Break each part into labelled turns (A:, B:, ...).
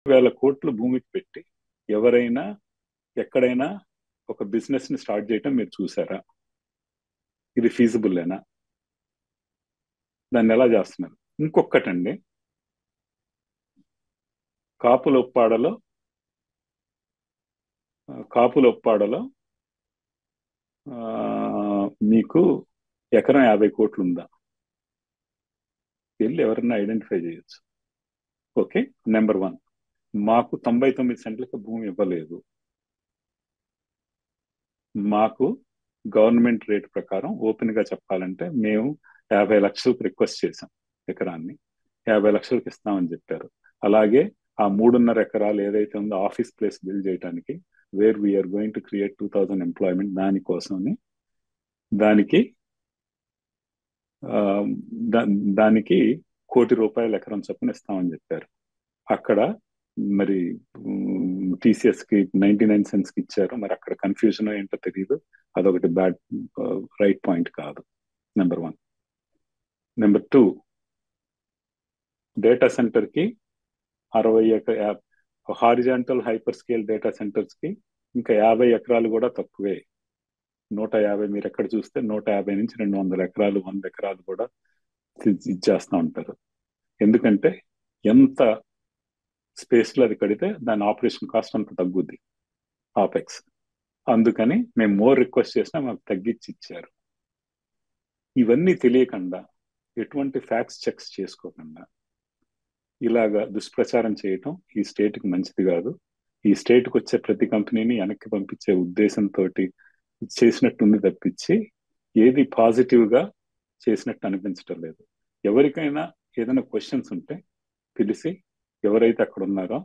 A: 1,000 కోట్లు భూమికి పెట్టి ఎవరైనా ఎక్కడైనా ఒక బిజినెస్ ని స్టార్ట్ చేయటం మీరు చూసారా? ఇది ఫీజిబుల్లేనా? దాన్ని ఎలా చేస్తున్నారు? ఇంకొకటండి, కాపులొప్పాడలో కాపులొప్పాడలో ఆ, మీకు ఎకరం 50 కోట్లు ఉందా? వెళ్ళి ఎవరన్నా ఐడెంటిఫై చేయొచ్చు. Okay, number 1. మాకు 99 సెంట్లకు భూమి ఇవ్వలేదు. మాకు గవర్నమెంట్ రేట్ ప్రకారం ఓపెన్ గా చెప్పాలంటే మేము 50 లక్షలకు రిక్వెస్ట్ చేశాం. ఎకరాన్ని 50 లక్షలకు ఇస్తామని చెప్పారు. అలాగే ఆ 3.5 ఎకరాలు ఏదైతే ఉందో ఆఫీస్ ప్లేస్ బిల్డ్ చేయడానికి, where we are going to create 2000 employment, దానికోసమని దానికి ఆ, దానికి ₹1,00,00,000 ఎకరం చొప్పున ఇస్తామని చెప్పారు. అక్కడ మరి టీసీఎస్ కి 99 సెంట్స్ కి ఇచ్చారు. మరి అక్కడ కన్ఫ్యూజన్ ఏంటో తెలియదు. అదొకటి బ్యాడ్ రైట్ పాయింట్ కాదు. నెంబర్ 1. నెంబర్ 2, డేటా సెంటర్ కి 60 horizontal hyper scale data centres కి ఇంకా 50 ఎకరాలు కూడా తక్కువే. 150, మీరు ఎక్కడ చూస్తే 150 నుంచి 200 ఎకరాలు, 100 ఎకరాలు కూడా ఇచ్చేస్తా ఉంటారు. ఎందుకంటే ఎంత స్పేస్ లో అది కడితే దాని ఆపరేషన్ కాస్ట్ అంత తగ్గుద్ది, ఆపెక్స్. అందుకని మేము మోర్ రిక్వెస్ట్ చేసినా మాకు తగ్గించి ఇచ్చారు. ఇవన్నీ తెలియకుండా, ఎటువంటి ఫ్యాక్ట్స్ చెక్స్ చేసుకోకుండా ఇలాగా దుష్ప్రచారం చేయటం ఈ స్టేట్కి మంచిది కాదు. ఈ స్టేట్కి వచ్చే ప్రతి కంపెనీని వెనక్కి పంపించే ఉద్దేశంతో చేసినట్టుంది తప్పించి ఏది పాజిటివ్ గా చేసినట్టు అనిపించటం లేదు. ఎవరికైనా ఏదైనా క్వశ్చన్స్ ఉంటే పిలిచి, ఎవరైతే అక్కడ ఉన్నారో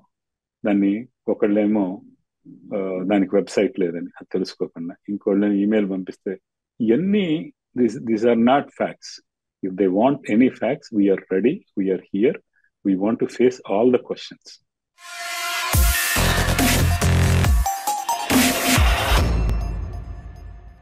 A: దాన్ని, ఒకళ్ళేమో దానికి వెబ్సైట్ లేదని అది తెలుసుకోకుండా ఇంకోళ్ళని ఈమెయిల్ పంపిస్తే, ఇవన్నీ these are not facts. If they want any facts, we are ready, we are here, we want to face all the questions.